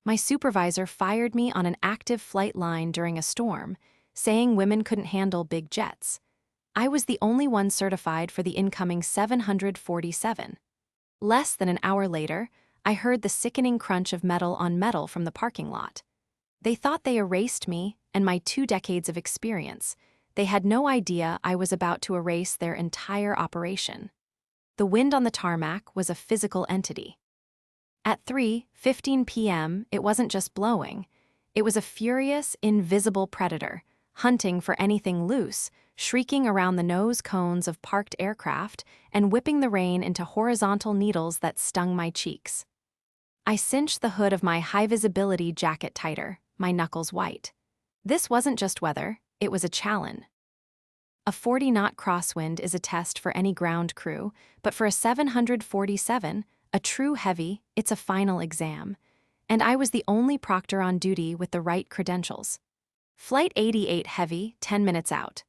My supervisor fired me on an active flight line during a storm, saying women couldn't handle big jets. I was the only one certified for the incoming 747. Less than an hour later, I heard the sickening crunch of metal on metal from the parking lot. They thought they erased me and my 2 decades of experience. They had no idea I was about to erase their entire operation. The wind on the tarmac was a physical entity. At 3:15 p.m., it wasn't just blowing. It was a furious, invisible predator, hunting for anything loose, shrieking around the nose cones of parked aircraft and whipping the rain into horizontal needles that stung my cheeks. I cinched the hood of my high-visibility jacket tighter, my knuckles white. This wasn't just weather, it was a challenge. A 40-knot crosswind is a test for any ground crew, but for a 747, a true heavy, it's a final exam. And I was the only proctor on duty with the right credentials. Flight 88 heavy, 10 minutes out.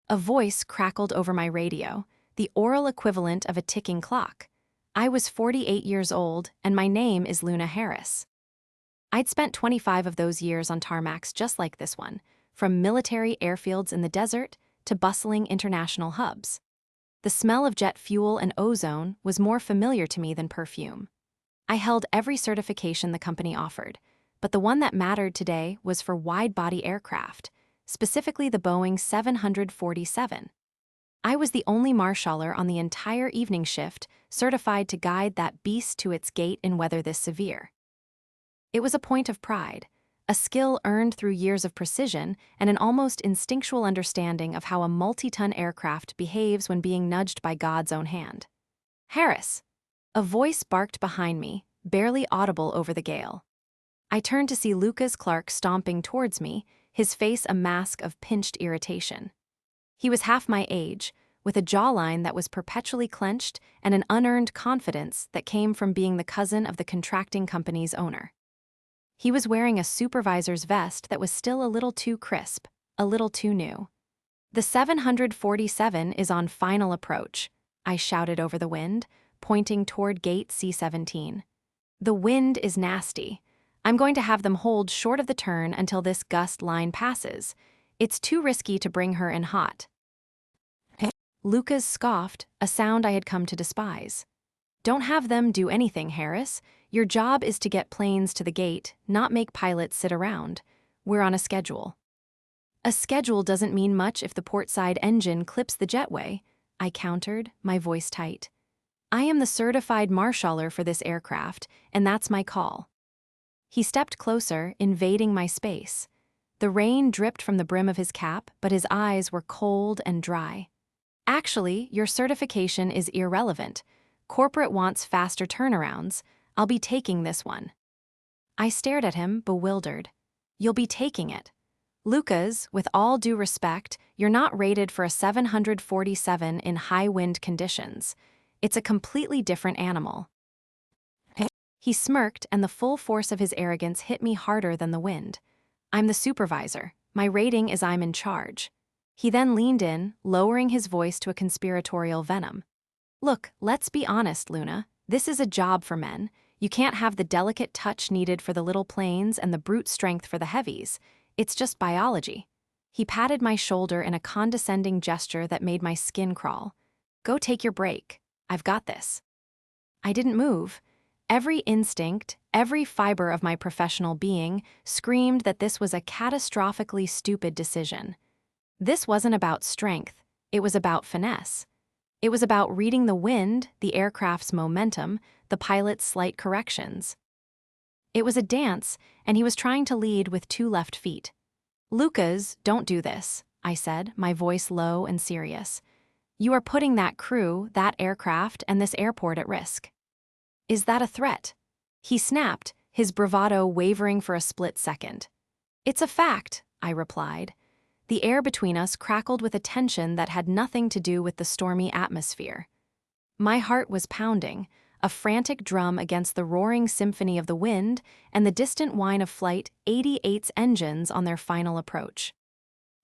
A voice crackled over my radio, the oral equivalent of a ticking clock. I was 48 years old, and my name is Luna Harris. I'd spent 25 of those years on tarmacs just like this one, from military airfields in the desert to bustling international hubs. The smell of jet fuel and ozone was more familiar to me than perfume. I held every certification the company offered, but the one that mattered today was for wide-body aircraft, specifically the Boeing 747. I was the only marshaller on the entire evening shift certified to guide that beast to its gate in weather this severe. It was a point of pride, a skill earned through years of precision and an almost instinctual understanding of how a multi-ton aircraft behaves when being nudged by God's own hand. "Harris!" A voice barked behind me, barely audible over the gale. I turned to see Lucas Clark stomping towards me, his face a mask of pinched irritation. He was half my age, with a jawline that was perpetually clenched and an unearned confidence that came from being the cousin of the contracting company's owner. He was wearing a supervisor's vest that was still a little too crisp, a little too new. "The 747 is on final approach," I shouted over the wind, pointing toward gate C-17. "The wind is nasty. I'm going to have them hold short of the turn until this gust line passes. It's too risky to bring her in hot." Lucas scoffed, a sound I had come to despise. "Don't have them do anything, Harris. Your job is to get planes to the gate, not make pilots sit around. We're on a schedule." "A schedule doesn't mean much if the portside engine clips the jetway," I countered, my voice tight. "I am the certified marshaller for this aircraft, and that's my call." He stepped closer, invading my space. The rain dripped from the brim of his cap, but his eyes were cold and dry. "Actually, your certification is irrelevant. Corporate wants faster turnarounds. I'll be taking this one." I stared at him, bewildered. "You'll be taking it. Lucas, with all due respect, you're not rated for a 747 in high wind conditions. It's a completely different animal." He smirked, and the full force of his arrogance hit me harder than the wind. "I'm the supervisor. My rating is I'm in charge." He then leaned in, lowering his voice to a conspiratorial venom. "Look, let's be honest, Luna. This is a job for men. You can't have the delicate touch needed for the little planes and the brute strength for the heavies. It's just biology." He patted my shoulder in a condescending gesture that made my skin crawl. "Go take your break. I've got this." I didn't move. Every instinct, every fiber of my professional being screamed that this was a catastrophically stupid decision. This wasn't about strength, it was about finesse. It was about reading the wind, the aircraft's momentum, the pilot's slight corrections. It was a dance, and he was trying to lead with 2 left feet. "Lucas, don't do this," I said, my voice low and serious. "You are putting that crew, that aircraft, and this airport at risk." "Is that a threat?" He snapped, his bravado wavering for a split second. "It's a fact," I replied. The air between us crackled with a tension that had nothing to do with the stormy atmosphere. My heart was pounding, a frantic drum against the roaring symphony of the wind and the distant whine of Flight 88's engines on their final approach.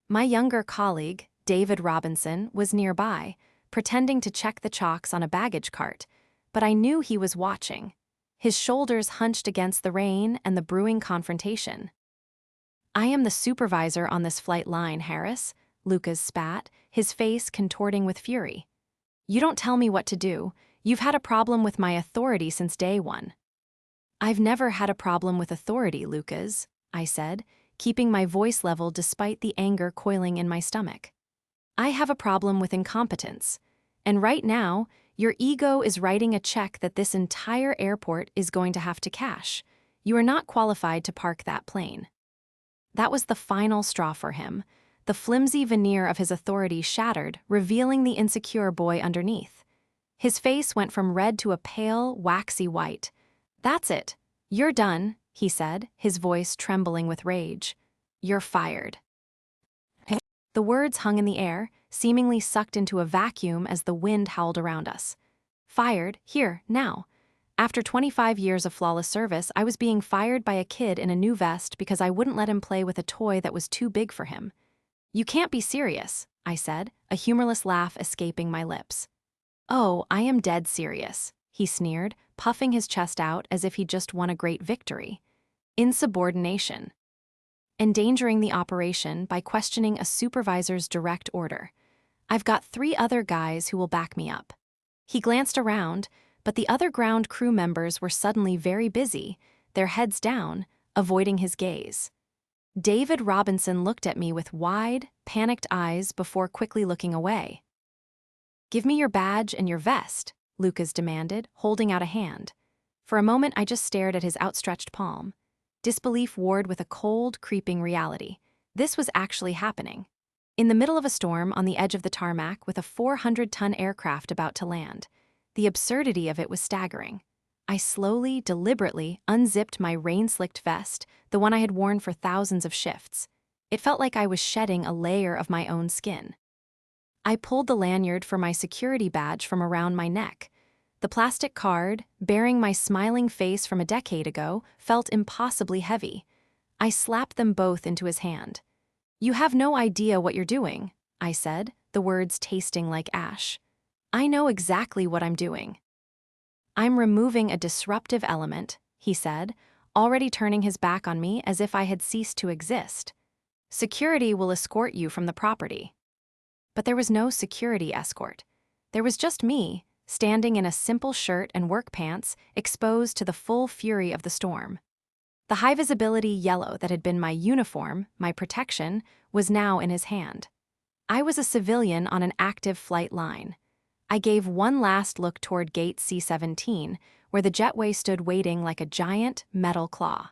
My younger colleague, David Robinson, was nearby, pretending to check the chocks on a baggage cart, but I knew he was watching. his shoulders hunched against the rain and the brewing confrontation. "I am the supervisor on this flight line, Harris," Lucas spat, his face contorting with fury. "You don't tell me what to do. You've had a problem with my authority since day one." "I've never had a problem with authority, Lucas," I said, keeping my voice level despite the anger coiling in my stomach. "I have a problem with incompetence. And right now, your ego is writing a check that this entire airport is going to have to cash. You are not qualified to park that plane." That was the final straw for him. The flimsy veneer of his authority shattered, revealing the insecure boy underneath. His face went from red to a pale, waxy white. "That's it. You're done," he said, his voice trembling with rage. "You're fired." The words hung in the air, seemingly sucked into a vacuum as the wind howled around us. Fired, here, now. After 25 years of flawless service, I was being fired by a kid in a new vest because I wouldn't let him play with a toy that was too big for him. "You can't be serious," I said, a humorless laugh escaping my lips. "Oh, I am dead serious," he sneered, puffing his chest out as if he'd just won a great victory. "Insubordination. Endangering the operation by questioning a supervisor's direct order. I've got 3 other guys who will back me up." He glanced around, but the other ground crew members were suddenly very busy, their heads down, avoiding his gaze. David Robinson looked at me with wide, panicked eyes before quickly looking away. "Give me your badge and your vest," Lucas demanded, holding out a hand. For a moment I just stared at his outstretched palm. Disbelief warred with a cold, creeping reality. This was actually happening. In the middle of a storm on the edge of the tarmac with a 400-ton aircraft about to land. The absurdity of it was staggering. I slowly, deliberately unzipped my rain-slicked vest, the one I had worn for thousands of shifts. It felt like I was shedding a layer of my own skin. I pulled the lanyard for my security badge from around my neck. The plastic card, bearing my smiling face from a decade ago, felt impossibly heavy. I slapped them both into his hand. "You have no idea what you're doing," I said, the words tasting like ash. "I know exactly what I'm doing." "I'm removing a disruptive element," he said, already turning his back on me as if I had ceased to exist. "Security will escort you from the property." But there was no security escort. There was just me, standing in a simple shirt and work pants, exposed to the full fury of the storm. The high-visibility yellow that had been my uniform, my protection, was now in his hand. I was a civilian on an active flight line. I gave one last look toward Gate C-17, where the jetway stood waiting like a giant metal claw.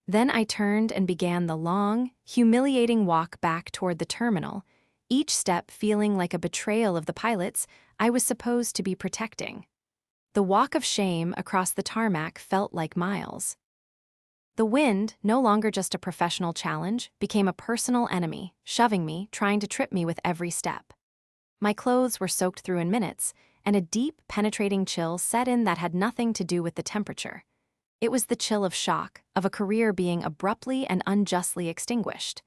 Then I turned and began the long, humiliating walk back toward the terminal, each step feeling like a betrayal of the pilots I was supposed to be protecting. The walk of shame across the tarmac felt like miles. The wind, no longer just a professional challenge, became a personal enemy, shoving me, trying to trip me with every step. My clothes were soaked through in minutes, and a deep, penetrating chill set in that had nothing to do with the temperature. It was the chill of shock, of a career being abruptly and unjustly extinguished.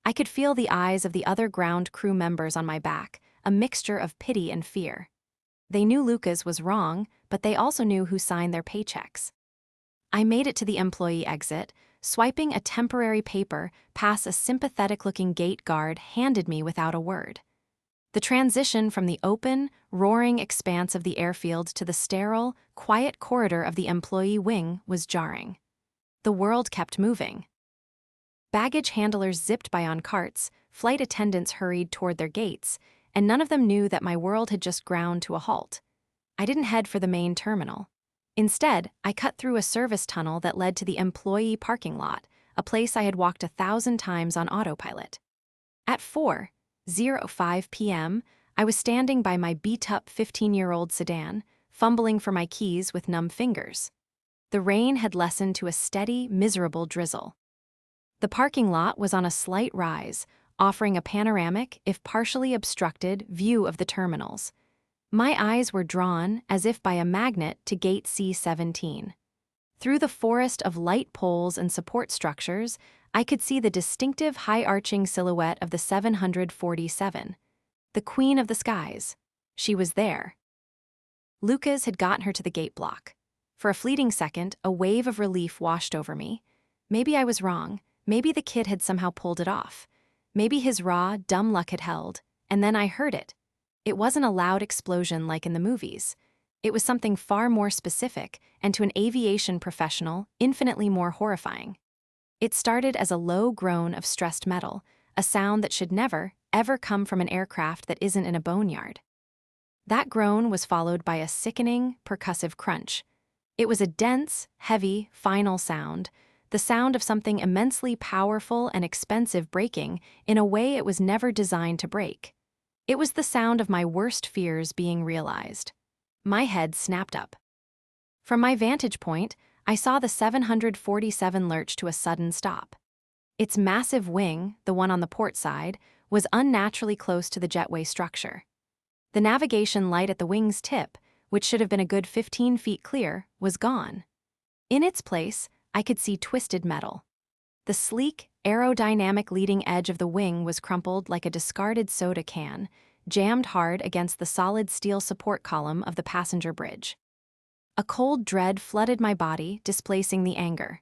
I could feel the eyes of the other ground crew members on my back, a mixture of pity and fear. They knew Lucas was wrong, but they also knew who signed their paychecks. I made it to the employee exit, swiping a temporary paper past a sympathetic-looking gate guard handed me without a word. The transition from the open, roaring expanse of the airfield to the sterile, quiet corridor of the employee wing was jarring. The world kept moving. Baggage handlers zipped by on carts, flight attendants hurried toward their gates, and none of them knew that my world had just ground to a halt. I didn't head for the main terminal. Instead, I cut through a service tunnel that led to the employee parking lot, a place I had walked 1,000 times on autopilot. At 4:05 p.m., I was standing by my beat-up 15-year-old sedan, fumbling for my keys with numb fingers. The rain had lessened to a steady, miserable drizzle. The parking lot was on a slight rise, offering a panoramic, if partially obstructed, view of the terminals. My eyes were drawn, as if by a magnet, to Gate C-17. Through the forest of light poles and support structures, I could see the distinctive high-arching silhouette of the 747. The queen of the skies. She was there. Lucas had gotten her to the gate block. For a fleeting second, a wave of relief washed over me. Maybe I was wrong. Maybe the kid had somehow pulled it off. Maybe his raw, dumb luck had held, and then I heard it. It wasn't a loud explosion like in the movies. It was something far more specific, and to an aviation professional, infinitely more horrifying. It started as a low groan of stressed metal, a sound that should never, ever come from an aircraft that isn't in a boneyard. That groan was followed by a sickening, percussive crunch. It was a dense, heavy, final sound, the sound of something immensely powerful and expensive breaking in a way it was never designed to break. It was the sound of my worst fears being realized. My head snapped up. From my vantage point, I saw the 747 lurch to a sudden stop. Its massive wing, the one on the port side, was unnaturally close to the jetway structure. The navigation light at the wing's tip, which should have been a good 15 feet clear, was gone. In its place, I could see twisted metal. The sleek, aerodynamic leading edge of the wing was crumpled like a discarded soda can, jammed hard against the solid steel support column of the passenger bridge. A cold dread flooded my body, displacing the anger.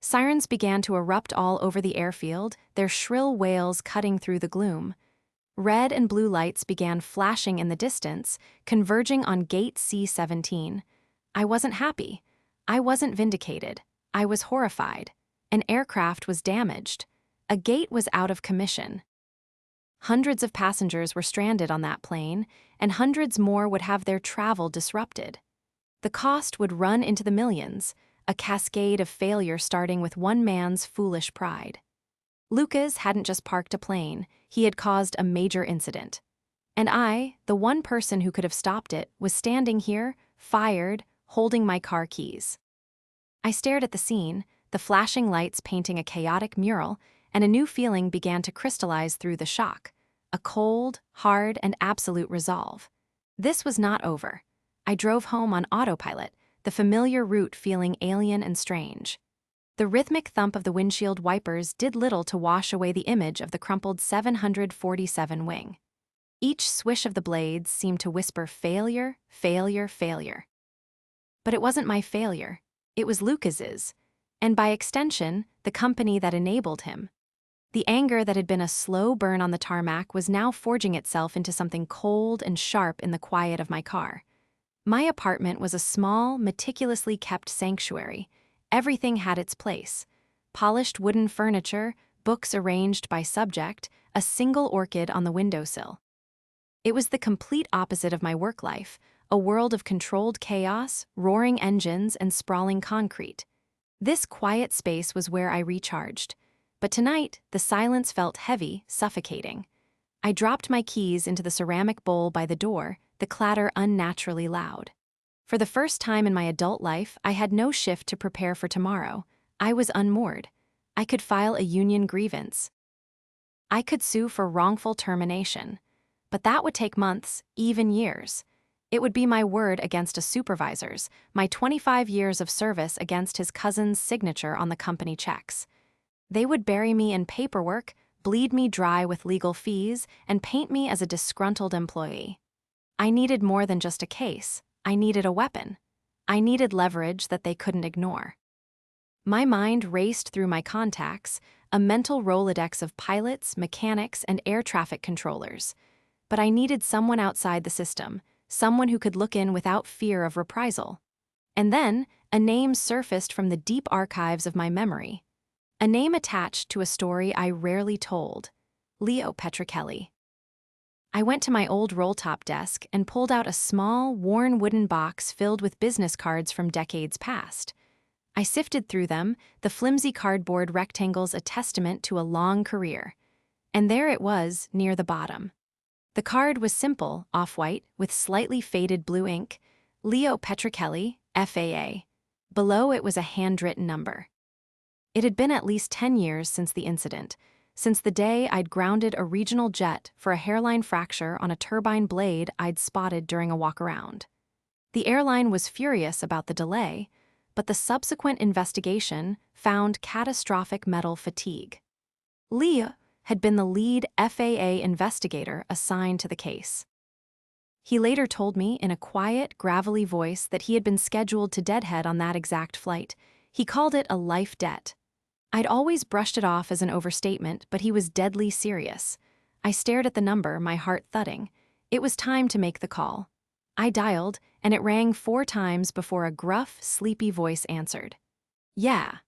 Sirens began to erupt all over the airfield, their shrill wails cutting through the gloom. Red and blue lights began flashing in the distance, converging on Gate C-17. I wasn't happy. I wasn't vindicated. I was horrified. An aircraft was damaged. A gate was out of commission. Hundreds of passengers were stranded on that plane, and hundreds more would have their travel disrupted. The cost would run into the millions, a cascade of failure starting with one man's foolish pride. Lucas hadn't just parked a plane, he had caused a major incident. And I, the one person who could have stopped it, was standing here, fired, holding my car keys. I stared at the scene, the flashing lights painting a chaotic mural, and a new feeling began to crystallize through the shock. A cold, hard, and absolute resolve. This was not over. I drove home on autopilot, the familiar route feeling alien and strange. The rhythmic thump of the windshield wipers did little to wash away the image of the crumpled 747 wing. Each swish of the blades seemed to whisper failure, failure, failure. But it wasn't my failure. It was Lucas's, and by extension, the company that enabled him. The anger that had been a slow burn on the tarmac was now forging itself into something cold and sharp in the quiet of my car. My apartment was a small, meticulously kept sanctuary. Everything had its place. Polished wooden furniture, books arranged by subject, a single orchid on the windowsill. It was the complete opposite of my work life, a world of controlled chaos, roaring engines, and sprawling concrete. This quiet space was where I recharged. But tonight, the silence felt heavy, suffocating. I dropped my keys into the ceramic bowl by the door, the clatter unnaturally loud. For the first time in my adult life, I had no shift to prepare for tomorrow. I was unmoored. I could file a union grievance. I could sue for wrongful termination. But that would take months, even years. It would be my word against a supervisor's, my 25 years of service against his cousin's signature on the company checks. They would bury me in paperwork, bleed me dry with legal fees, and paint me as a disgruntled employee. I needed more than just a case. I needed a weapon. I needed leverage that they couldn't ignore. My mind raced through my contacts, a mental Rolodex of pilots, mechanics, and air traffic controllers. But I needed someone outside the system, someone who could look in without fear of reprisal. And then, a name surfaced from the deep archives of my memory. A name attached to a story I rarely told. Leo Petrocelli. I went to my old roll-top desk and pulled out a small, worn wooden box filled with business cards from decades past. I sifted through them, the flimsy cardboard rectangles a testament to a long career. And there it was, near the bottom. The card was simple, off-white, with slightly faded blue ink. Leo Petrocelli, FAA. Below it was a handwritten number. It had been at least 10 years since the incident, since the day I'd grounded a regional jet for a hairline fracture on a turbine blade I'd spotted during a walk-around. The airline was furious about the delay, but the subsequent investigation found catastrophic metal fatigue. Leo had been the lead FAA investigator assigned to the case. He later told me in a quiet, gravelly voice that he had been scheduled to deadhead on that exact flight. He called it a life debt. I'd always brushed it off as an overstatement, but he was deadly serious. I stared at the number, my heart thudding. It was time to make the call. I dialed, and it rang 4 times before a gruff, sleepy voice answered. "Yeah."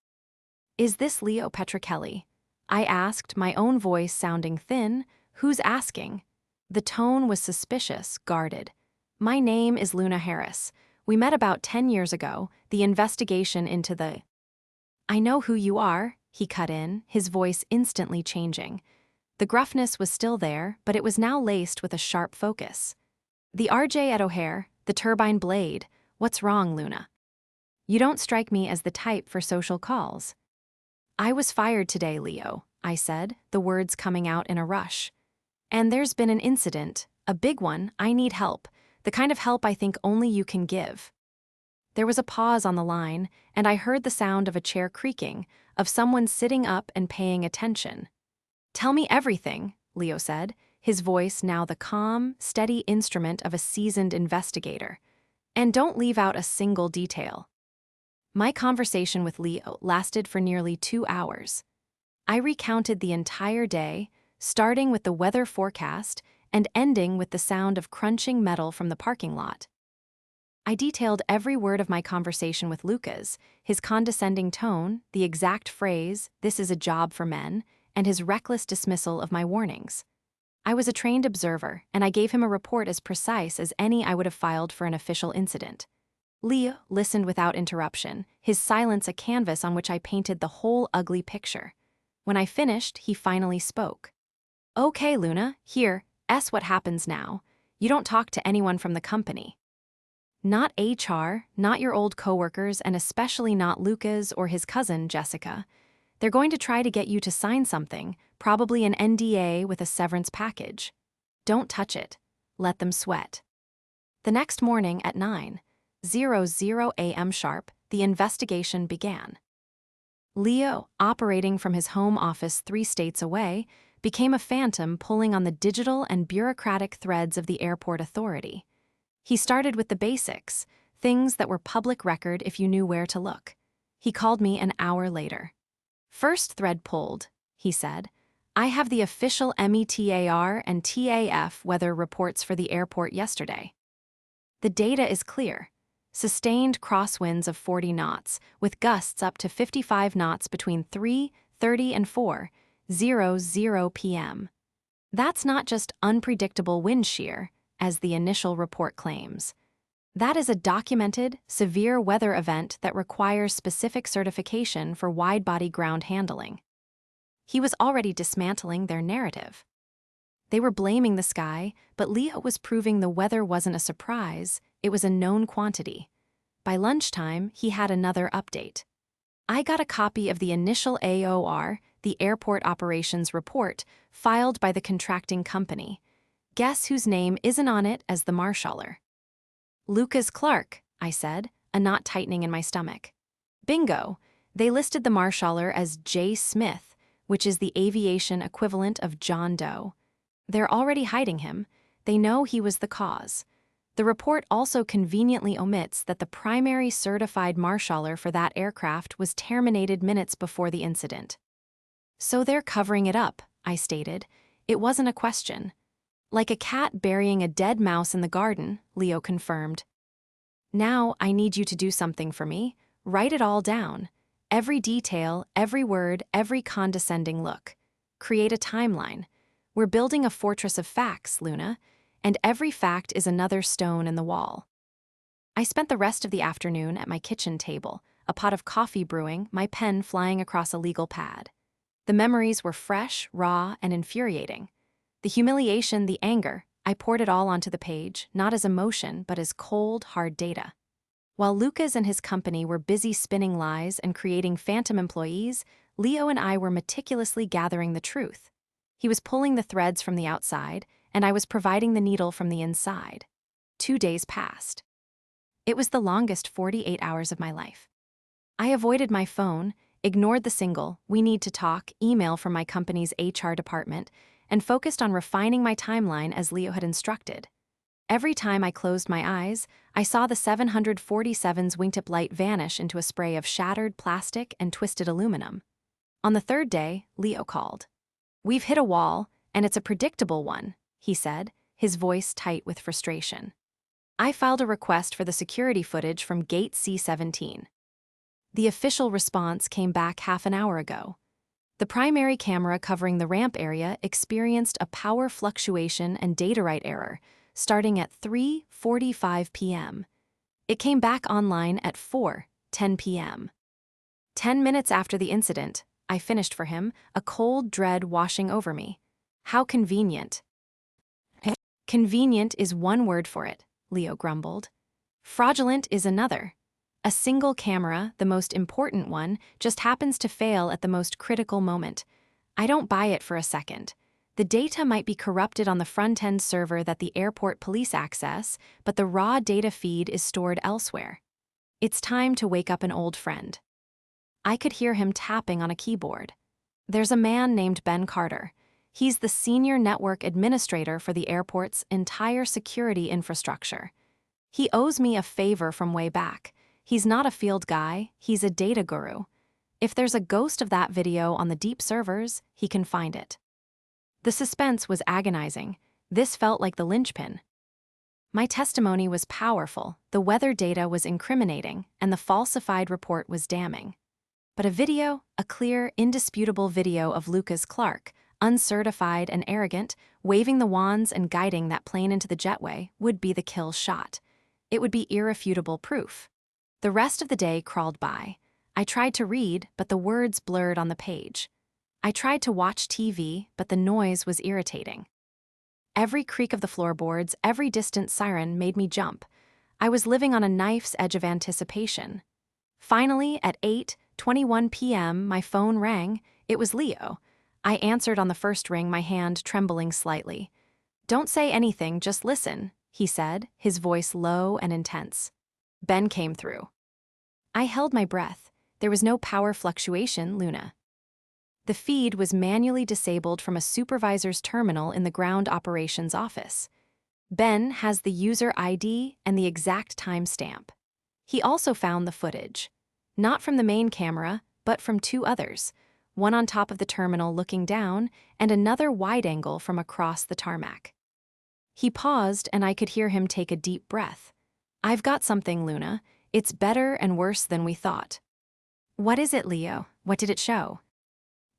"Is this Leo Petrocelli?" I asked, my own voice sounding thin. "Who's asking?" The tone was suspicious, guarded. "My name is Luna Harris. We met about 10 years ago, the investigation into the—" "I know who you are," he cut in, his voice instantly changing. The gruffness was still there, but it was now laced with a sharp focus. "The RJ at O'Hare, the turbine blade. What's wrong, Luna?" "You don't strike me as the type for social calls." "I was fired today, Leo," I said, the words coming out in a rush. "And there's been an incident, a big one. I need help, the kind of help I think only you can give." There was a pause on the line, and I heard the sound of a chair creaking, of someone sitting up and paying attention. "Tell me everything," Leo said, his voice now the calm, steady instrument of a seasoned investigator. "And don't leave out a single detail." My conversation with Leo lasted for nearly 2 hours. I recounted the entire day, starting with the weather forecast and ending with the sound of crunching metal from the parking lot. I detailed every word of my conversation with Lucas, his condescending tone, the exact phrase, "This is a job for men," and his reckless dismissal of my warnings. I was a trained observer, and I gave him a report as precise as any I would have filed for an official incident. Leo listened without interruption, his silence a canvas on which I painted the whole ugly picture. When I finished, he finally spoke. "Okay, Luna, here, what happens now. You don't talk to anyone from the company. Not HR, not your old coworkers, and especially not Lucas or his cousin, Jessica. They're going to try to get you to sign something, probably an NDA with a severance package. Don't touch it. Let them sweat." The next morning at 9:00 a.m. sharp, the investigation began. Leo, operating from his home office 3 states away, became a phantom pulling on the digital and bureaucratic threads of the airport authority. He started with the basics, things that were public record if you knew where to look. He called me an hour later. "First thread pulled," he said. "I have the official METAR and TAF weather reports for the airport yesterday. The data is clear. Sustained crosswinds of 40 knots, with gusts up to 55 knots between 3:30 and 4:00 p.m. That's not just unpredictable wind shear, as the initial report claims. That is a documented, severe weather event that requires specific certification for wide-body ground handling." He was already dismantling their narrative. They were blaming the sky, but Leo was proving the weather wasn't a surprise, it was a known quantity. By lunchtime, he had another update. I got a copy of the initial AOR, the Airport Operations Report, filed by the contracting company. Guess whose name isn't on it as the marshaller? "Lucas Clark," I said, a knot tightening in my stomach. Bingo! They listed the marshaller as J. Smith, which is the aviation equivalent of John Doe. They're already hiding him. They know he was the cause. The report also conveniently omits that the primary certified marshaller for that aircraft was terminated minutes before the incident. "So they're covering it up," I stated. It wasn't a question. "Like a cat burying a dead mouse in the garden," Leo confirmed. "Now I need you to do something for me. Write it all down. Every detail, every word, every condescending look. Create a timeline. We're building a fortress of facts, Luna, and every fact is another stone in the wall." I spent the rest of the afternoon at my kitchen table, a pot of coffee brewing, my pen flying across a legal pad. The memories were fresh, raw, and infuriating. The humiliation, the anger, I poured it all onto the page, not as emotion, but as cold, hard data. While Lucas and his company were busy spinning lies and creating phantom employees, Leo and I were meticulously gathering the truth. He was pulling the threads from the outside, and I was providing the needle from the inside. 2 days passed. It was the longest 48 hours of my life. I avoided my phone, ignored the single, "we need to talk" email from my company's HR department, and focused on refining my timeline as Leo had instructed. Every time I closed my eyes, I saw the 747's wingtip light vanish into a spray of shattered plastic and twisted aluminum. On the third day, Leo called. "We've hit a wall, and it's a predictable one," he said, his voice tight with frustration. I filed a request for the security footage from Gate C-17. The official response came back half an hour ago. The primary camera covering the ramp area experienced a power fluctuation and data write error, starting at 3:45 p.m. It came back online at 4:10 p.m. 10 minutes after the incident, I finished for him, a cold dread washing over me. How convenient. Convenient is one word for it, Leo grumbled. Fraudulent is another. A single camera, the most important one, just happens to fail at the most critical moment. I don't buy it for a second. The data might be corrupted on the front-end server that the airport police access, but the raw data feed is stored elsewhere. It's time to wake up an old friend. I could hear him tapping on a keyboard. There's a man named Ben Carter. He's the senior network administrator for the airport's entire security infrastructure. He owes me a favor from way back. He's not a field guy, he's a data guru. If there's a ghost of that video on the deep servers, he can find it. The suspense was agonizing. This felt like the linchpin. My testimony was powerful, the weather data was incriminating, and the falsified report was damning. But a video, a clear, indisputable video of Lucas Clark, uncertified and arrogant, waving the wands and guiding that plane into the jetway, would be the kill shot. It would be irrefutable proof. The rest of the day crawled by. I tried to read, but the words blurred on the page. I tried to watch TV, but the noise was irritating. Every creak of the floorboards, every distant siren made me jump. I was living on a knife's edge of anticipation. Finally, at 8:21 p.m., my phone rang. It was Leo. I answered on the first ring, my hand trembling slightly. "Don't say anything, just listen," he said, his voice low and intense. Ben came through. I held my breath. There was no power fluctuation, Luna. The feed was manually disabled from a supervisor's terminal in the ground operations office. Ben has the user ID and the exact timestamp. He also found the footage. Not from the main camera, but from two others, one on top of the terminal looking down and another wide angle from across the tarmac. He paused and I could hear him take a deep breath. "I've got something, Luna. It's better and worse than we thought." "What is it, Leo? What did it show?"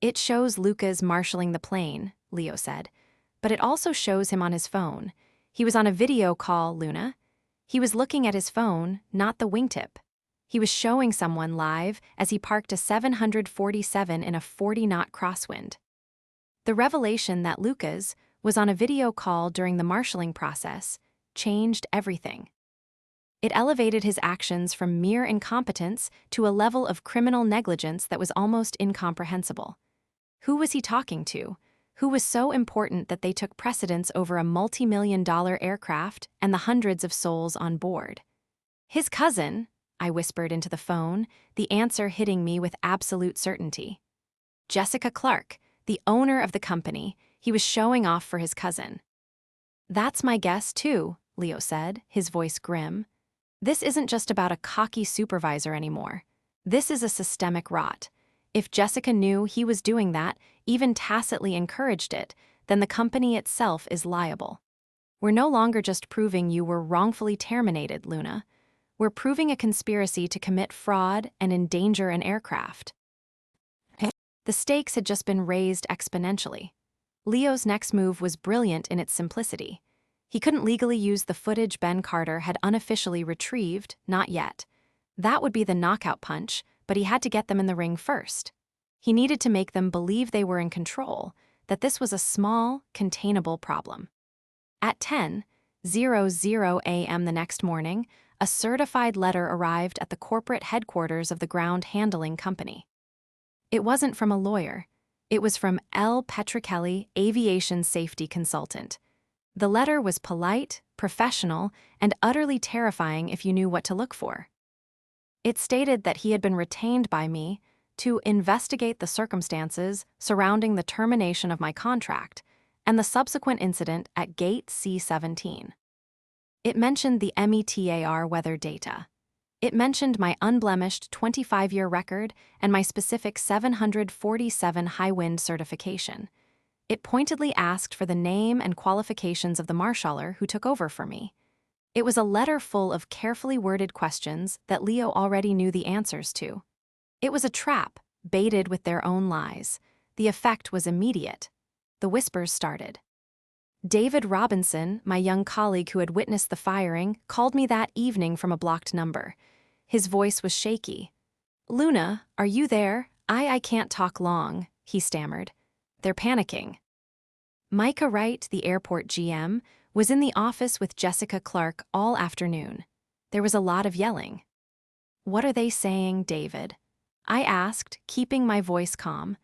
"It shows Lucas marshalling the plane," Leo said. "But it also shows him on his phone. He was on a video call, Luna. He was looking at his phone, not the wingtip. He was showing someone live as he parked a 747 in a 40-knot crosswind." The revelation that Lucas was on a video call during the marshalling process changed everything. It elevated his actions from mere incompetence to a level of criminal negligence that was almost incomprehensible. Who was he talking to? Who was so important that they took precedence over a multi-million-dollar aircraft and the hundreds of souls on board? "His cousin," I whispered into the phone, the answer hitting me with absolute certainty. "Jessica Clark, the owner of the company. He was showing off for his cousin." "That's my guess, too," Leo said, his voice grim. "This isn't just about a cocky supervisor anymore. This is a systemic rot. If Jessica knew he was doing that, even tacitly encouraged it, then the company itself is liable. We're no longer just proving you were wrongfully terminated, Luna. We're proving a conspiracy to commit fraud and endanger an aircraft." The stakes had just been raised exponentially. Leo's next move was brilliant in its simplicity. He couldn't legally use the footage Ben Carter had unofficially retrieved, not yet. That would be the knockout punch, but he had to get them in the ring first. He needed to make them believe they were in control, that this was a small, containable problem. At 10:00 a.m. the next morning, a certified letter arrived at the corporate headquarters of the ground handling company. It wasn't from a lawyer. It was from L. Petrichelli, aviation safety consultant. The letter was polite, professional, and utterly terrifying if you knew what to look for. It stated that he had been retained by me to investigate the circumstances surrounding the termination of my contract and the subsequent incident at Gate C-17. It mentioned the METAR weather data. It mentioned my unblemished 25-year record and my specific 747 high wind certification. It pointedly asked for the name and qualifications of the marshaller who took over for me. It was a letter full of carefully worded questions that Leo already knew the answers to. It was a trap, baited with their own lies. The effect was immediate. The whispers started. David Robinson, my young colleague who had witnessed the firing, called me that evening from a blocked number. His voice was shaky. "Luna, are you there? I can't talk long," he stammered. "They're panicking." Micah Wright, the airport GM, was in the office with Jessica Clark all afternoon. There was a lot of yelling. "What are they saying, David?" I asked, keeping my voice calm.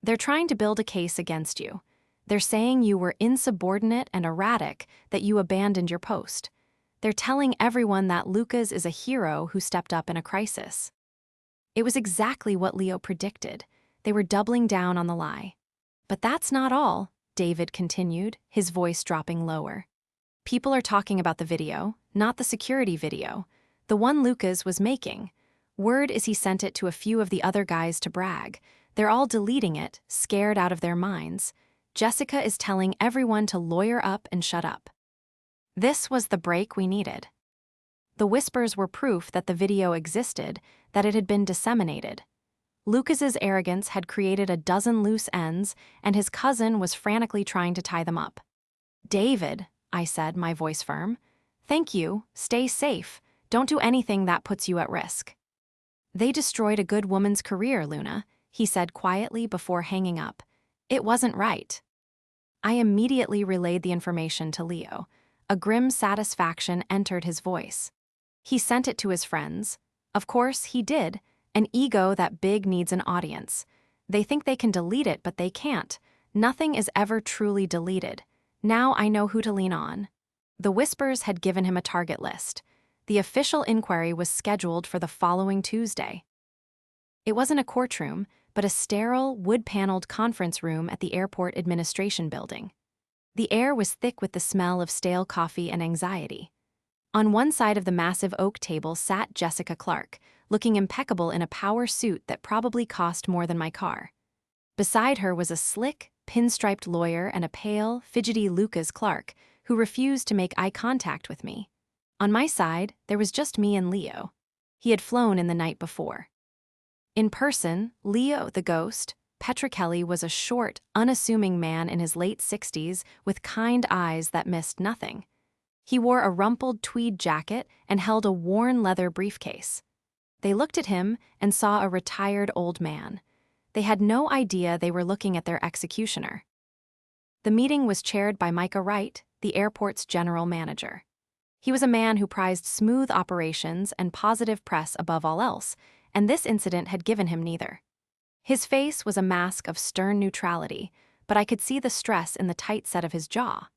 "They're trying to build a case against you. They're saying you were insubordinate and erratic, that you abandoned your post. They're telling everyone that Lucas is a hero who stepped up in a crisis." It was exactly what Leo predicted. They were doubling down on the lie. "But that's not all," David continued, his voice dropping lower. "People are talking about the video, not the security video. The one Lucas was making. Word is he sent it to a few of the other guys to brag. They're all deleting it, scared out of their minds. Jessica is telling everyone to lawyer up and shut up." This was the break we needed. The whispers were proof that the video existed, that it had been disseminated. Lucas's arrogance had created a dozen loose ends, and his cousin was frantically trying to tie them up. "David," I said, my voice firm. "Thank you. Stay safe. Don't do anything that puts you at risk." "They destroyed a good woman's career, Luna," he said quietly before hanging up. "It wasn't right." I immediately relayed the information to Leo. A grim satisfaction entered his voice. He sent it to his friends. Of course, he did. An ego that big needs an audience. They think they can delete it, but they can't. Nothing is ever truly deleted. Now I know who to lean on. The whispers had given him a target list. The official inquiry was scheduled for the following Tuesday. It wasn't a courtroom, but a sterile, wood-paneled conference room at the airport administration building. The air was thick with the smell of stale coffee and anxiety. On one side of the massive oak table sat Jessica Clark, looking impeccable in a power suit that probably cost more than my car. Beside her was a slick, pinstriped lawyer and a pale, fidgety Lucas Clark, who refused to make eye contact with me. On my side, there was just me and Leo. He had flown in the night before. In person, Leo the ghost, Petrocelli, was a short, unassuming man in his late 60s with kind eyes that missed nothing. He wore a rumpled tweed jacket and held a worn leather briefcase. They looked at him and saw a retired old man. They had no idea they were looking at their executioner. The meeting was chaired by Micah Wright, the airport's general manager. He was a man who prized smooth operations and positive press above all else, and this incident had given him neither. His face was a mask of stern neutrality, but I could see the stress in the tight set of his jaw.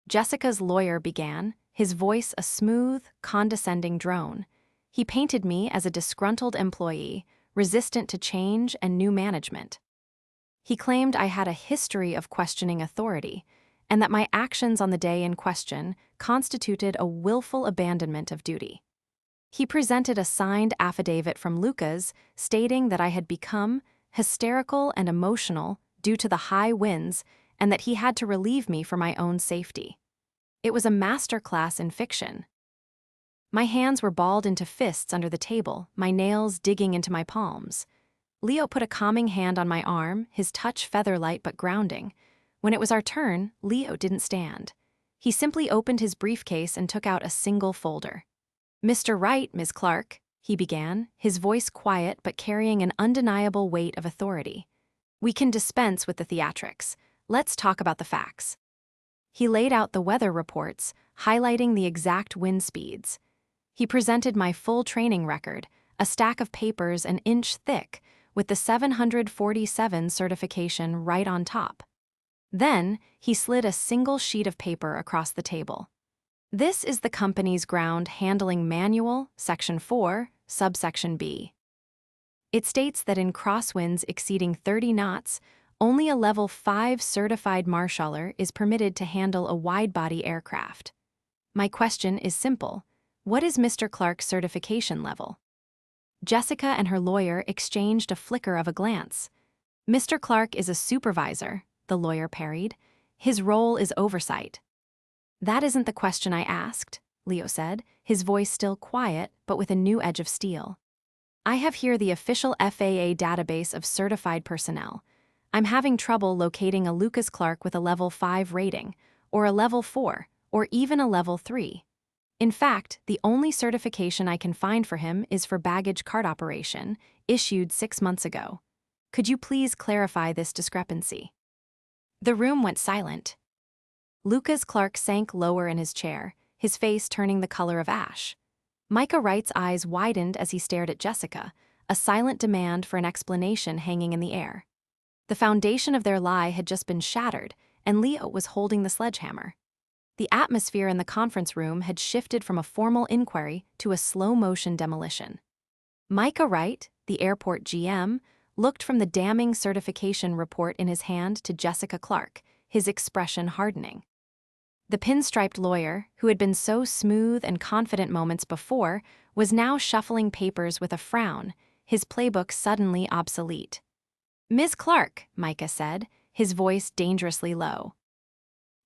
Jessica's lawyer began, his voice a smooth, condescending drone. He painted me as a disgruntled employee, resistant to change and new management. He claimed I had a history of questioning authority, and that my actions on the day in question constituted a willful abandonment of duty. He presented a signed affidavit from Lucas stating that I had become hysterical and emotional due to the high winds and that he had to relieve me for my own safety. It was a masterclass in fiction. My hands were balled into fists under the table, my nails digging into my palms. Leo put a calming hand on my arm, his touch feather-light but grounding. When it was our turn, Leo didn't stand. He simply opened his briefcase and took out a single folder. "Mr. Wright, Ms. Clark," he began, his voice quiet but carrying an undeniable weight of authority. "We can dispense with the theatrics. Let's talk about the facts." He laid out the weather reports, highlighting the exact wind speeds. He presented my full training record, a stack of papers an inch thick, with the 747 certification right on top. Then, he slid a single sheet of paper across the table. "This is the company's ground handling manual, Section 4, subsection B. It states that in crosswinds exceeding 30 knots, only a Level 5 certified marshaller is permitted to handle a wide-body aircraft. My question is simple. What is Mr. Clark's certification level? Jessica and her lawyer exchanged a flicker of a glance. Mr. Clark is a supervisor, the lawyer parried. His role is oversight. That isn't the question I asked, Leo said, his voice still quiet but with a new edge of steel. I have here the official FAA database of certified personnel. I'm having trouble locating a Lucas Clark with a level 5 rating, or a level 4, or even a level 3. In fact, the only certification I can find for him is for baggage cart operation, issued 6 months ago. Could you please clarify this discrepancy? The room went silent. Lucas Clark sank lower in his chair, his face turning the color of ash. Micah Wright's eyes widened as he stared at Jessica, a silent demand for an explanation hanging in the air. The foundation of their lie had just been shattered, and Leo was holding the sledgehammer. The atmosphere in the conference room had shifted from a formal inquiry to a slow-motion demolition. Micah Wright, the airport GM, looked from the damning certification report in his hand to Jessica Clark, his expression hardening. The pinstriped lawyer, who had been so smooth and confident moments before, was now shuffling papers with a frown, his playbook suddenly obsolete. "Ms. Clark," Micah said, his voice dangerously low.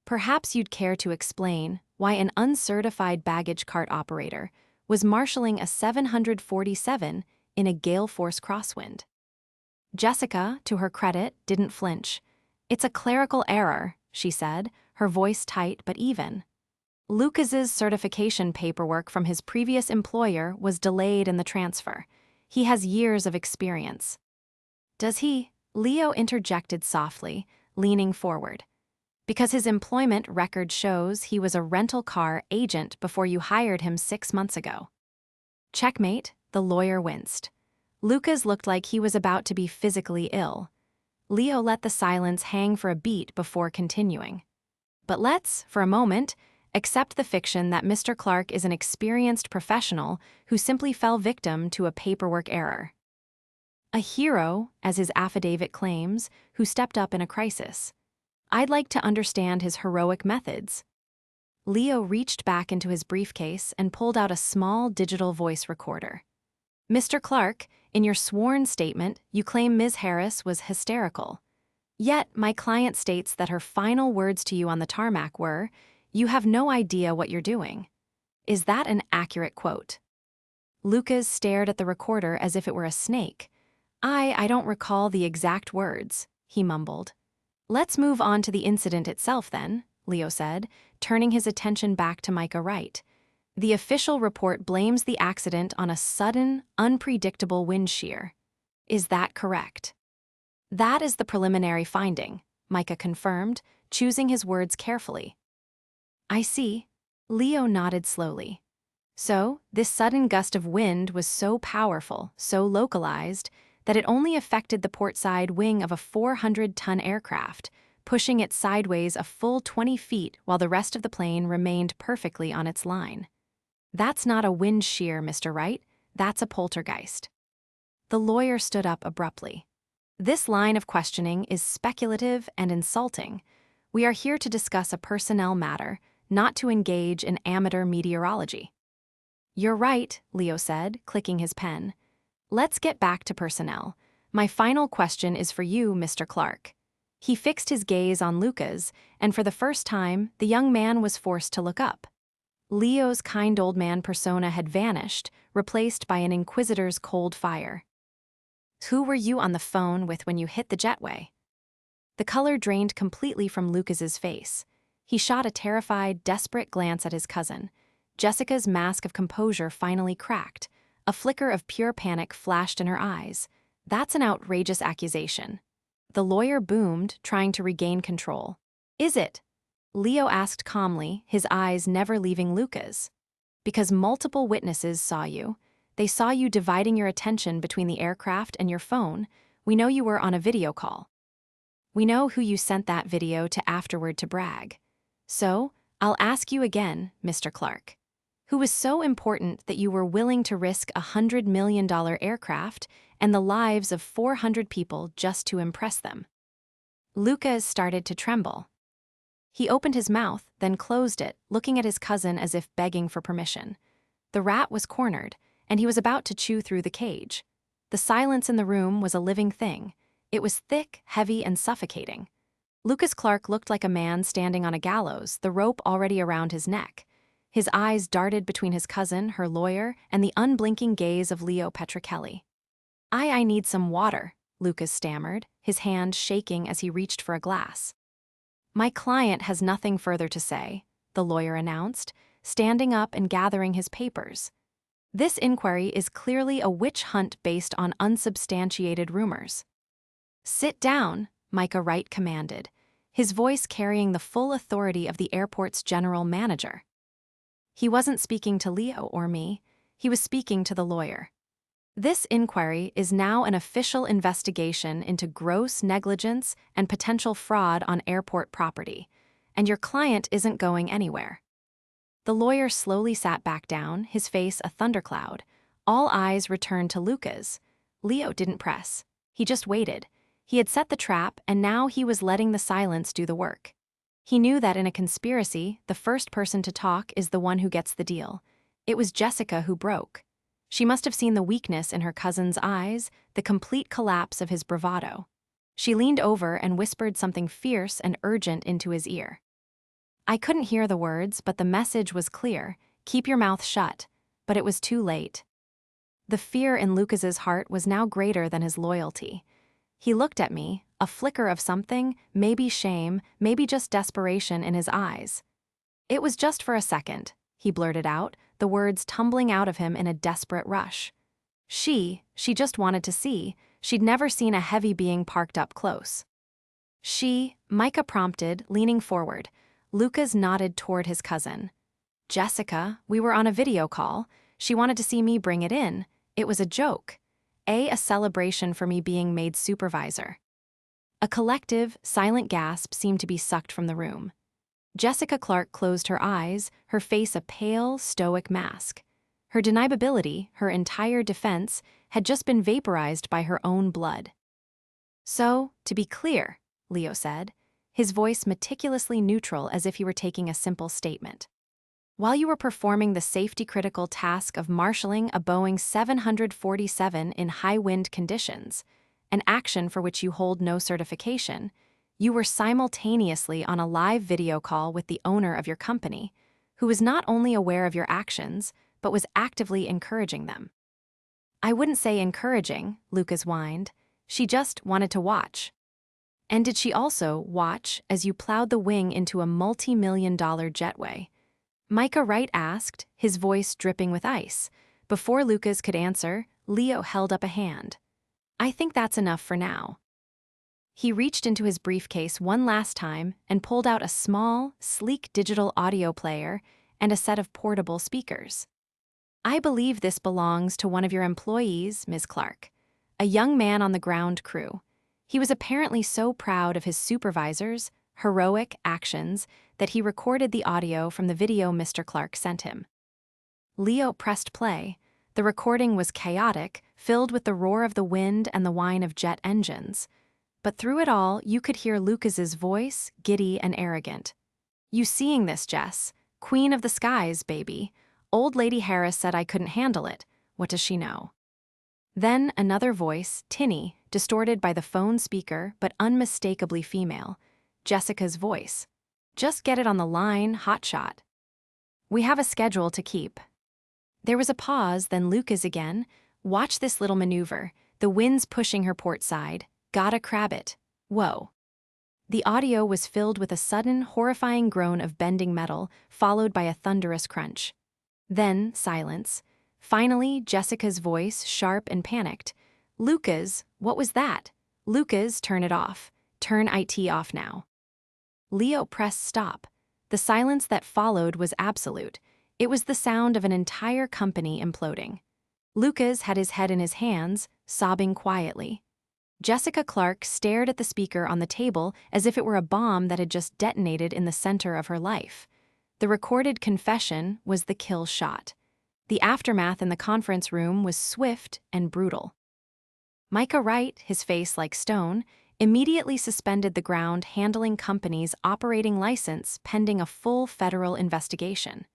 "Perhaps you'd care to explain why an uncertified baggage cart operator was marshalling a 747 in a gale force crosswind." Jessica, to her credit, didn't flinch. "It's a clerical error," she said, her voice tight but even. "Lucas's certification paperwork from his previous employer was delayed in the transfer. He has years of experience." "Does he?" Leo interjected softly, leaning forward. "Because his employment record shows he was a rental car agent before you hired him 6 months ago." Checkmate, the lawyer winced. Lucas looked like he was about to be physically ill. Leo let the silence hang for a beat before continuing. "But let's, for a moment, accept the fiction that Mr. Clark is an experienced professional who simply fell victim to a paperwork error. A hero, as his affidavit claims, who stepped up in a crisis. I'd like to understand his heroic methods." Leo reached back into his briefcase and pulled out a small digital voice recorder. "Mr. Clark, in your sworn statement, you claim Ms. Harris was hysterical. Yet, my client states that her final words to you on the tarmac were, 'You have no idea what you're doing.' Is that an accurate quote?" Lucas stared at the recorder as if it were a snake. I don't recall the exact words," he mumbled. "Let's move on to the incident itself then," Leo said, turning his attention back to Micah Wright. "The official report blames the accident on a sudden, unpredictable wind shear. Is that correct?" "That is the preliminary finding," Micah confirmed, choosing his words carefully. "I see." Leo nodded slowly. "So, this sudden gust of wind was so powerful, so localized, that it only affected the portside wing of a 400-ton aircraft, pushing it sideways a full 20 feet while the rest of the plane remained perfectly on its line. That's not a wind shear, Mr. Wright. That's a poltergeist." The lawyer stood up abruptly. "This line of questioning is speculative and insulting. We are here to discuss a personnel matter, not to engage in amateur meteorology." "You're right," Leo said, clicking his pen. "Let's get back to personnel. My final question is for you, Mr. Clark." He fixed his gaze on Lucas, and for the first time, the young man was forced to look up. Leo's kind old man persona had vanished, replaced by an inquisitor's cold fire. "Who were you on the phone with when you hit the jetway?" The color drained completely from Lucas's face. He shot a terrified, desperate glance at his cousin. Jessica's mask of composure finally cracked. A flicker of pure panic flashed in her eyes. "That's an outrageous accusation." The lawyer boomed, trying to regain control. "Is it?" Leo asked calmly, his eyes never leaving Lucas. "Because multiple witnesses saw you. They saw you dividing your attention between the aircraft and your phone. We know you were on a video call. We know who you sent that video to afterward to brag. So, I'll ask you again, Mr. Clark. Who was so important that you were willing to risk a $100 million aircraft and the lives of 400 people just to impress them?" Lucas started to tremble. He opened his mouth, then closed it, looking at his cousin as if begging for permission. The rat was cornered, and he was about to chew through the cage. The silence in the room was a living thing. It was thick, heavy, and suffocating. Lucas Clark looked like a man standing on a gallows, the rope already around his neck. His eyes darted between his cousin, her lawyer, and the unblinking gaze of Leo Petrocelli. I need some water," Lucas stammered, his hand shaking as he reached for a glass. "My client has nothing further to say," the lawyer announced, standing up and gathering his papers. "This inquiry is clearly a witch hunt based on unsubstantiated rumors." "Sit down," Micah Wright commanded, his voice carrying the full authority of the airport's general manager. He wasn't speaking to Leo or me, he was speaking to the lawyer. "This inquiry is now an official investigation into gross negligence and potential fraud on airport property, and your client isn't going anywhere." The lawyer slowly sat back down, his face a thundercloud. All eyes returned to Lucas. Leo didn't press. He just waited. He had set the trap, and now he was letting the silence do the work. He knew that in a conspiracy, the first person to talk is the one who gets the deal. It was Jessica who broke. She must have seen the weakness in her cousin's eyes, the complete collapse of his bravado. She leaned over and whispered something fierce and urgent into his ear. I couldn't hear the words, but the message was clear: keep your mouth shut. But it was too late. The fear in Lucas's heart was now greater than his loyalty. He looked at me, a flicker of something, maybe shame, maybe just desperation in his eyes. "It was just for a second," he blurted out, the words tumbling out of him in a desperate rush. She just wanted to see. She'd never seen a heavy being parked up close. Micah prompted, leaning forward. Lucas nodded toward his cousin. "Jessica, we were on a video call. She wanted to see me bring it in. It was a joke. A celebration for me being made supervisor." A collective, silent gasp seemed to be sucked from the room. Jessica Clark closed her eyes, her face a pale, stoic mask. Her deniability, her entire defense, had just been vaporized by her own blood. "So, to be clear," Leo said, his voice meticulously neutral as if he were taking a simple statement. "While you were performing the safety-critical task of marshalling a Boeing 747 in high-wind conditions, an action for which you hold no certification, you were simultaneously on a live video call with the owner of your company, who was not only aware of your actions, but was actively encouraging them." "I wouldn't say encouraging," Lucas whined. "She just wanted to watch." "And did she also watch as you plowed the wing into a multi-million-dollar jetway?" Micah Wright asked, his voice dripping with ice. Before Lucas could answer, Leo held up a hand. "I think that's enough for now." He reached into his briefcase one last time and pulled out a small, sleek digital audio player and a set of portable speakers. "I believe this belongs to one of your employees, Ms. Clark, a young man on the ground crew. He was apparently so proud of his supervisor's heroic actions that he recorded the audio from the video Mr. Clark sent him." Leo pressed play. The recording was chaotic, filled with the roar of the wind and the whine of jet engines. But through it all, you could hear Lucas's voice, giddy and arrogant. "You seeing this, Jess? Queen of the skies, baby. Old Lady Harris said I couldn't handle it. What does she know?" Then another voice, tinny, distorted by the phone speaker but unmistakably female. Jessica's voice. "Just get it on the line, hotshot. We have a schedule to keep." There was a pause, then Lucas again. "Watch this little maneuver. The wind's pushing her port side. Gotta crab it. Whoa." The audio was filled with a sudden, horrifying groan of bending metal, followed by a thunderous crunch. Then silence. Finally, Jessica's voice, sharp and panicked. "Lucas, what was that? Lucas, turn it off. Turn IT off now." Leo pressed stop. The silence that followed was absolute. It was the sound of an entire company imploding. Lucas had his head in his hands, sobbing quietly. Jessica Clark stared at the speaker on the table as if it were a bomb that had just detonated in the center of her life. The recorded confession was the kill shot. The aftermath in the conference room was swift and brutal. Micah Wright, his face like stone, immediately suspended the ground handling company's operating license pending a full federal investigation.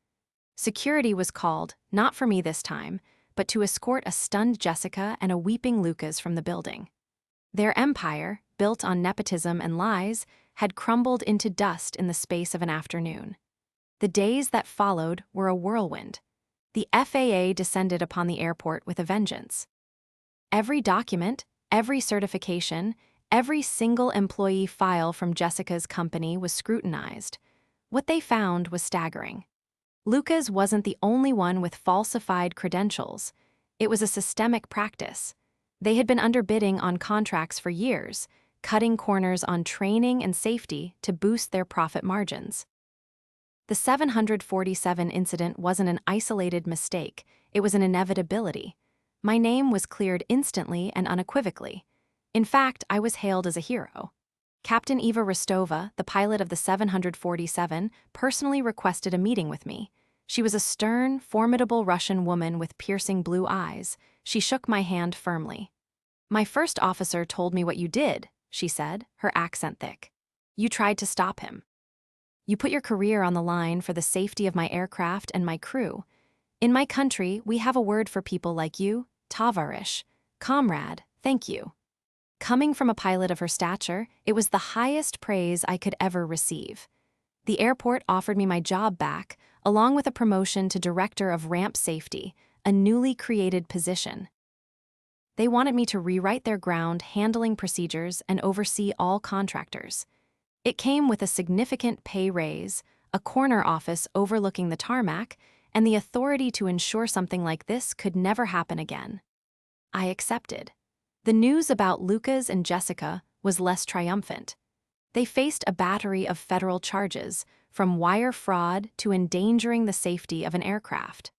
Security was called, not for me this time, but to escort a stunned Jessica and a weeping Lucas from the building. Their empire, built on nepotism and lies, had crumbled into dust in the space of an afternoon. The days that followed were a whirlwind. The FAA descended upon the airport with a vengeance. Every document, every certification, every single employee file from Jessica's company was scrutinized. What they found was staggering. Lucas wasn't the only one with falsified credentials. It was a systemic practice. They had been underbidding on contracts for years, cutting corners on training and safety to boost their profit margins. The 747 incident wasn't an isolated mistake, it was an inevitability. My name was cleared instantly and unequivocally. In fact, I was hailed as a hero. Captain Eva Rostova, the pilot of the 747, personally requested a meeting with me. She was a stern, formidable Russian woman with piercing blue eyes. She shook my hand firmly. "My first officer told me what you did," she said, her accent thick. "You tried to stop him. You put your career on the line for the safety of my aircraft and my crew. In my country, we have a word for people like you, tovarish, comrade, thank you." Coming from a pilot of her stature, it was the highest praise I could ever receive. The airport offered me my job back, along with a promotion to Director of Ramp Safety, a newly created position. They wanted me to rewrite their ground handling procedures and oversee all contractors. It came with a significant pay raise, a corner office overlooking the tarmac, and the authority to ensure something like this could never happen again. I accepted. The news about Lucas and Jessica was less triumphant. They faced a battery of federal charges, from wire fraud to endangering the safety of an aircraft.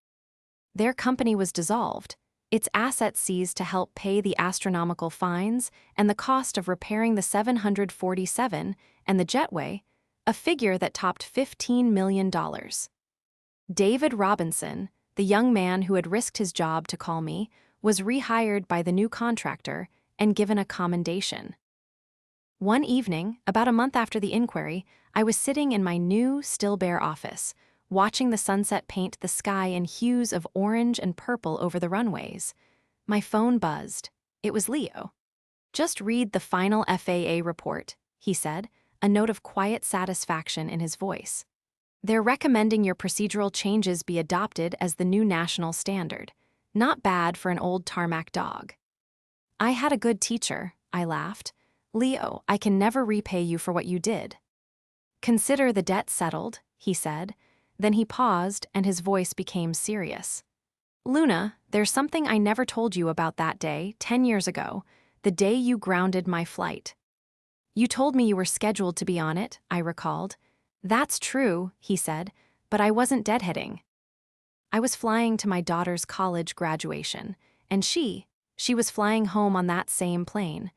Their company was dissolved, its assets seized to help pay the astronomical fines and the cost of repairing the 747 and the jetway, a figure that topped $15 million. David Robinson, the young man who had risked his job to call me, was rehired by the new contractor and given a commendation. One evening, about a month after the inquiry, I was sitting in my new, still-bare office, watching the sunset paint the sky in hues of orange and purple over the runways. My phone buzzed. It was Leo. "Just read the final FAA report," he said, a note of quiet satisfaction in his voice. "They're recommending your procedural changes be adopted as the new national standard. Not bad for an old tarmac dog." "I had a good teacher," I laughed. "Leo, I can never repay you for what you did." "Consider the debt settled," he said. Then he paused and his voice became serious. "Luna, there's something I never told you about that day, 10 years ago, the day you grounded my flight." "You told me you were scheduled to be on it," I recalled. "That's true," he said, "but I wasn't deadheading. I was flying to my daughter's college graduation, and she was flying home on that same plane.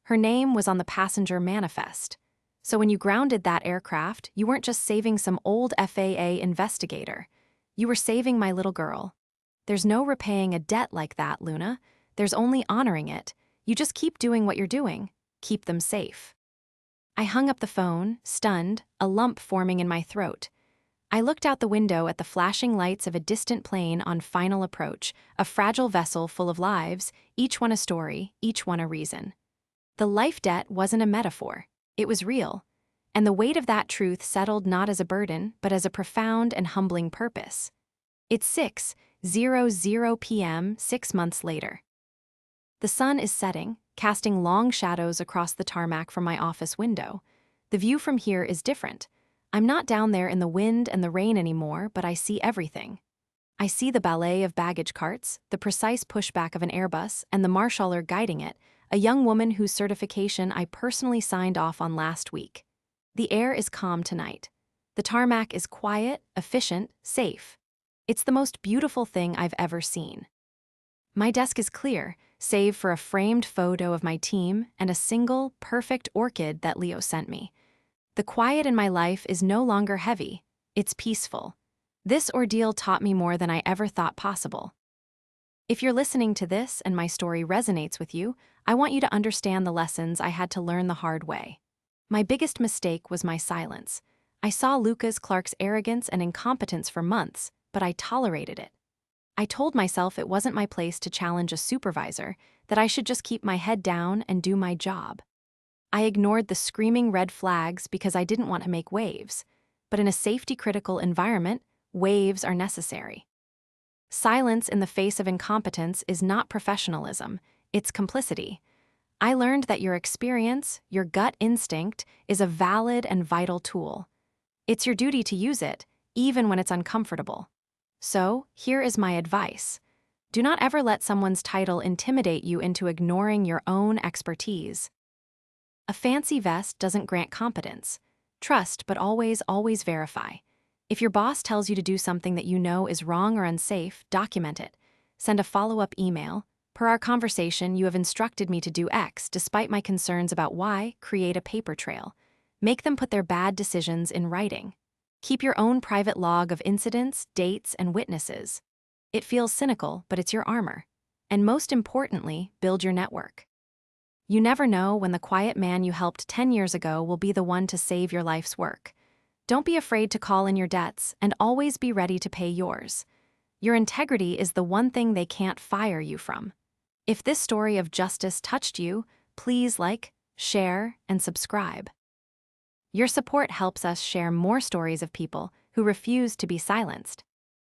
Her name was on the passenger manifest. So when you grounded that aircraft, you weren't just saving some old FAA investigator. You were saving my little girl. There's no repaying a debt like that, Luna. There's only honoring it. You just keep doing what you're doing. Keep them safe." I hung up the phone, stunned, a lump forming in my throat. I looked out the window at the flashing lights of a distant plane on final approach, a fragile vessel full of lives, each one a story, each one a reason. The life debt wasn't a metaphor. It was real. And the weight of that truth settled not as a burden, but as a profound and humbling purpose. It's 6:00 p.m. 6 months later. The sun is setting, casting long shadows across the tarmac from my office window. The view from here is different. I'm not down there in the wind and the rain anymore, but I see everything. I see the ballet of baggage carts, the precise pushback of an Airbus, and the marshaller guiding it, a young woman whose certification I personally signed off on last week. The air is calm tonight. The tarmac is quiet, efficient, safe. It's the most beautiful thing I've ever seen. My desk is clear, save for a framed photo of my team and a single, perfect orchid that Leo sent me. The quiet in my life is no longer heavy, it's peaceful. This ordeal taught me more than I ever thought possible. If you're listening to this and my story resonates with you, I want you to understand the lessons I had to learn the hard way. My biggest mistake was my silence. I saw Clark's arrogance and incompetence for months, but I tolerated it. I told myself it wasn't my place to challenge a supervisor, that I should just keep my head down and do my job. I ignored the screaming red flags because I didn't want to make waves. But in a safety-critical environment, waves are necessary. Silence in the face of incompetence is not professionalism, it's complicity. I learned that your experience, your gut instinct, is a valid and vital tool. It's your duty to use it, even when it's uncomfortable. So, here is my advice. Do not ever let someone's title intimidate you into ignoring your own expertise. A fancy vest doesn't grant competence. Trust, but always verify. If your boss tells you to do something that you know is wrong or unsafe, document it. Send a follow-up email. Per our conversation, you have instructed me to do X despite my concerns about Y. Create a paper trail. Make them put their bad decisions in writing. Keep your own private log of incidents, dates, and witnesses. It feels cynical, but it's your armor. And most importantly, build your network. You never know when the quiet man you helped 10 years ago will be the one to save your life's work. Don't be afraid to call in your debts and always be ready to pay yours. Your integrity is the one thing they can't fire you from. If this story of justice touched you, please like, share, and subscribe. Your support helps us share more stories of people who refuse to be silenced.